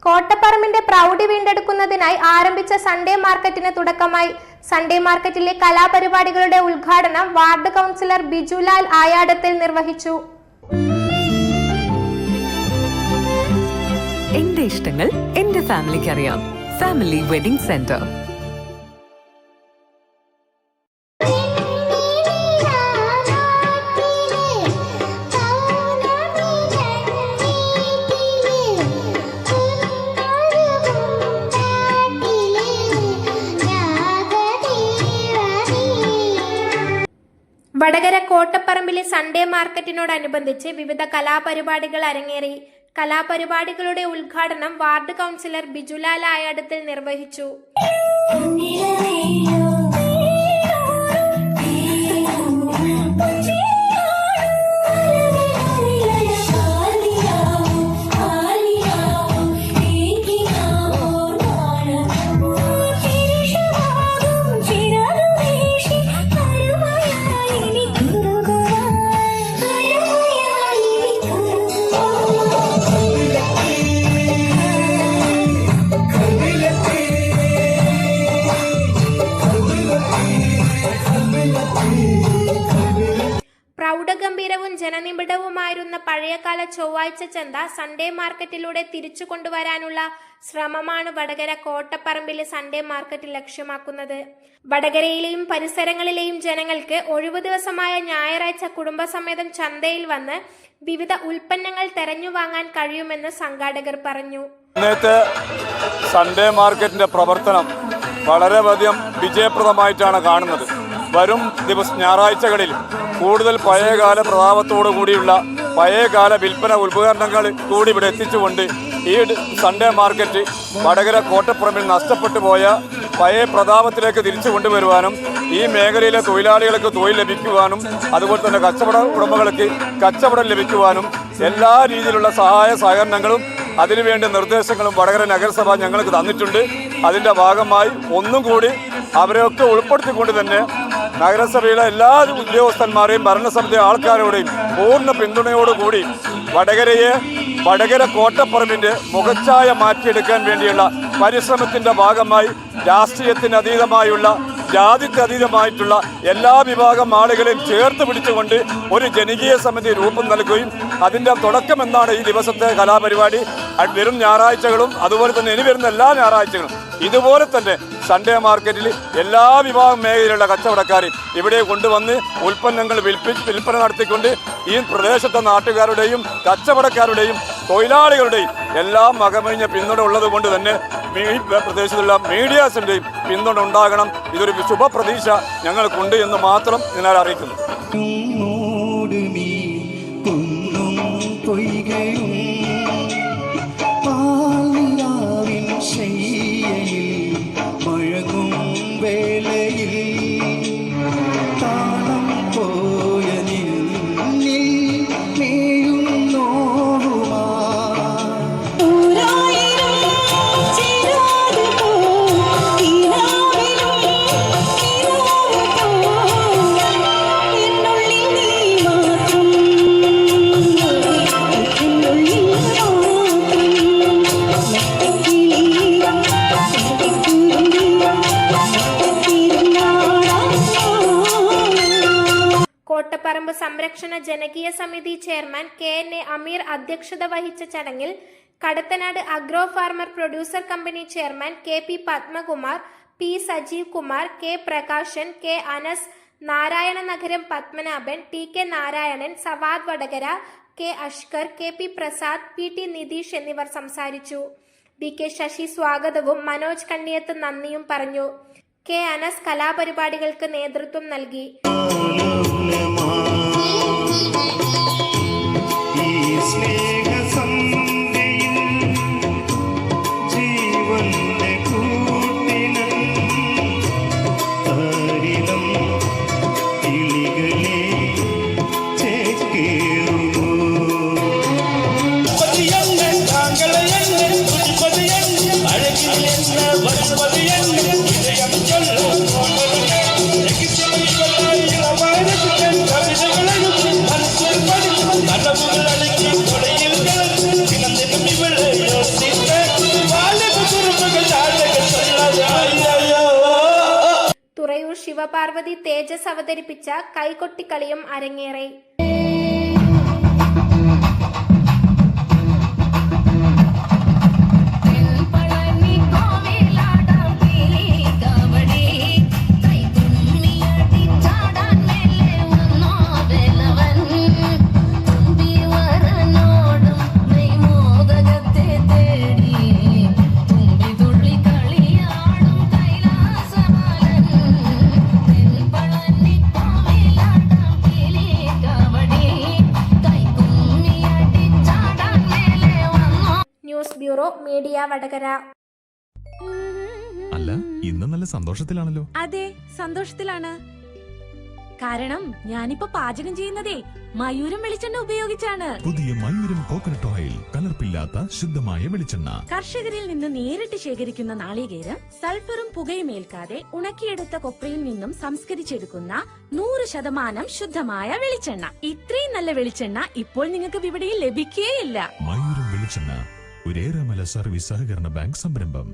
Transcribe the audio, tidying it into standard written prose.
കോട്ടപ്പറമ്പിന്റെ പ്രൗഢി വീണ്ടെടുക്കുന്നതിനായി ആരംഭിച്ച സൺഡേ മാർക്കറ്റിന് തുടക്കമായി. സൺഡേ മാർക്കറ്റിലെ കലാപരിപാടികളുടെ ഉദ്ഘാടനം വാർഡ് കൗൺസിലർ ബിജുലാൽ ആയാടത്തിൽ നിർവഹിച്ചു. എന്റെ ഇഷ്ടങ്ങൾ എന്റെ ഫാമിലിക്ക് അറിയാം. Family wedding centre. വടകര കോട്ടപ്പറമ്പിലെ സൺഡേ മാർക്കറ്റിനോടനുബന്ധിച്ച് വിവിധ കലാപരിപാടികൾ അരങ്ങേറി. കലാപരിപാടികളുടെ ഉദ്ഘാടനം വാർഡ് കൗൺസിലർ ബിജുലാൽ ആയാടത്തിൽ നിർവഹിച്ചു. പ്രൗഢഗംഭീരവും ജനനിബിഡവുമായിരുന്ന പഴയകാല ചൊവ്വാഴ്ച ചന്ത സൺഡേ മാർക്കറ്റിലൂടെ തിരിച്ചു കൊണ്ടുവരാനുള്ള ശ്രമമാണ് വടകര കോട്ടപ്പറമ്പിലെ സൺഡേ മാർക്കറ്റ് ലക്ഷ്യമാക്കുന്നത്. വടകരയിലെയും പരിസരങ്ങളിലെയും ജനങ്ങൾക്ക് ഒഴിവു ദിവസമായ ഞായറാഴ്ച കുടുംബസമേതം ചന്തയിൽ വന്ന് വിവിധ ഉൽപ്പന്നങ്ങൾ തെരഞ്ഞു വാങ്ങാൻ കഴിയുമെന്ന് സംഘാടകർ പറഞ്ഞു. ഇന്നത്തെ സൺഡേ മാർക്കറ്റിന്റെ പ്രവർത്തനം വളരെയധികം വിജയപ്രദമായിട്ടാണ് കാണുന്നത്. വരും ഞായറാഴ്ചകളിൽ കൂടുതൽ പഴയകാല പ്രതാപത്തോടു കൂടിയുള്ള പഴയകാല വിൽപ്പന ഉപകരണങ്ങൾ കൂടി ഇവിടെ എത്തിച്ചുകൊണ്ട് ഈ സൺഡേ മാർക്കറ്റ് വടകര കോട്ടപ്പുറമിൽ നഷ്ടപ്പെട്ടു പോയ പഴയ പ്രതാപത്തിലേക്ക് തിരിച്ചു കൊണ്ടുവരുവാനും ഈ മേഖലയിലെ തൊഴിലാളികൾക്ക് തൊഴിൽ ലഭിക്കുവാനും അതുപോലെ തന്നെ കച്ചവട ഉടമകൾക്ക് കച്ചവടം ലഭിക്കുവാനും എല്ലാ രീതിയിലുള്ള സഹായ സഹകരണങ്ങളും അതിനുവേണ്ട നിർദ്ദേശങ്ങളും വടകര നഗരസഭ ഞങ്ങൾക്ക് തന്നിട്ടുണ്ട്. അതിൻ്റെ ഭാഗമായി ഒന്നും കൂടി അവരെയൊക്കെ ഉൾപ്പെടുത്തിക്കൊണ്ട് തന്നെ നഗരസഭയിലെ എല്ലാ ഉദ്യോഗസ്ഥന്മാരെയും ഭരണസമിതി ആൾക്കാരോടെയും പൂർണ്ണ പിന്തുണയോടുകൂടി വടകര കോട്ടപ്പറമ്പിൻ്റെ മുഖച്ഛായ മാറ്റിയെടുക്കാൻ വേണ്ടിയുള്ള പരിശ്രമത്തിൻ്റെ ഭാഗമായി രാഷ്ട്രീയത്തിന് അതീതമായുള്ള ജാതിക്ക് അതീതമായിട്ടുള്ള എല്ലാ വിഭാഗം ആളുകളെയും ചേർത്ത് പിടിച്ചുകൊണ്ട് ഒരു ജനകീയ സമിതി രൂപം നൽകുകയും അതിൻ്റെ തുടക്കമെന്നാണ് ഈ ദിവസത്തെ കലാപരിപാടി. വരും ഞായറാഴ്ചകളും അതുപോലെ തന്നെ ഇനി വരുന്ന എല്ലാ ഞായറാഴ്ചകളും ഇതുപോലെ തന്നെ സൺഡേ മാർക്കറ്റിൽ എല്ലാ വിഭാഗം മേഖലയിലുള്ള കച്ചവടക്കാരെയും ഇവിടെ കൊണ്ടുവന്ന് ഉൽപ്പന്നങ്ങൾ വിൽപ്പന നടത്തിക്കൊണ്ട് ഈ പ്രദേശത്തെ നാട്ടുകാരുടെയും കച്ചവടക്കാരുടെയും തൊഴിലാളികളുടെയും എല്ലാം അകമഴിഞ്ഞ പിന്തുണ ഉള്ളത് കൊണ്ട് തന്നെ ഈ പ്രദേശത്തുള്ള മീഡിയാസിൻ്റെയും പിന്തുണ ഉണ്ടാകണം. ഇതൊരു ശുഭപ്രതീക്ഷ ഞങ്ങൾക്കുണ്ട് എന്ന് മാത്രം ഇതിനാൽ അറിയിക്കുന്നു. കോട്ടപ്പറമ്പ് സംരക്ഷണ ജനകീയ സമിതി ചെയർമാൻ KN അമീർ അധ്യക്ഷത വഹിച്ച ചടങ്ങിൽ Kadathanad agro farmer producer company chairman KP Padmakumar, P Sajeev Kumar, K Prakashan, K Anas, Narayana നഗരം Padmanabhan, TK Narayanan, Savad Vadakara, K Ashkar, KP Prasad, PT Nitish എന്നിവർ സംസാരിച്ചു. BK ശശി സ്വാഗതവും മനോജ് കണ്ണിയത്ത് നന്ദിയും പറഞ്ഞു. K അനസ് കലാപരിപാടികൾക്ക് നേതൃത്വം നൽകി. Sister ശിവപാർവതി തേജസ് അവതരിപ്പിച്ച കൈകൊട്ടിക്കളിയും അരങ്ങേറി. News bureau media Vadakara. അല്ല, ഇന്ന് നല്ല സന്തോഷത്തിലാണല്ലോ. അതെ, സന്തോഷത്തിലാണ്. കാരണം ഞാനിപ്പോ പാചകം ചെയ്യുന്നതേ മയൂരം വെളിച്ചെണ്ണ ഉപയോഗിച്ചാണ്. പുതിയ മയൂരം കോക്കനട്ട് ഓയിൽ, കലർപ്പില്ലാത്ത ശുദ്ധമായ വെളിച്ചെണ്ണ. കർഷകരിൽ നിന്ന് നേരിട്ട് ശേഖരിക്കുന്ന നാളികേരം സൾഫറും പുകയും ഏൽക്കാതെ ഉണക്കിയെടുത്ത കൊപ്രയിൽ നിന്നും സംസ്കരിച്ചെടുക്കുന്ന 100% ശുദ്ധമായ വെളിച്ചെണ്ണ. ഇത്രയും നല്ല വെളിച്ചെണ്ണ ഇപ്പോൾ നിങ്ങൾക്ക് വിപണിയിൽ ലഭിക്കുകയില്ല. മയൂരം വെളിച്ചെണ്ണ, ഒരു ഏറെമല സർവീസ് സഹകരണ ബാങ്ക് സംരംഭം.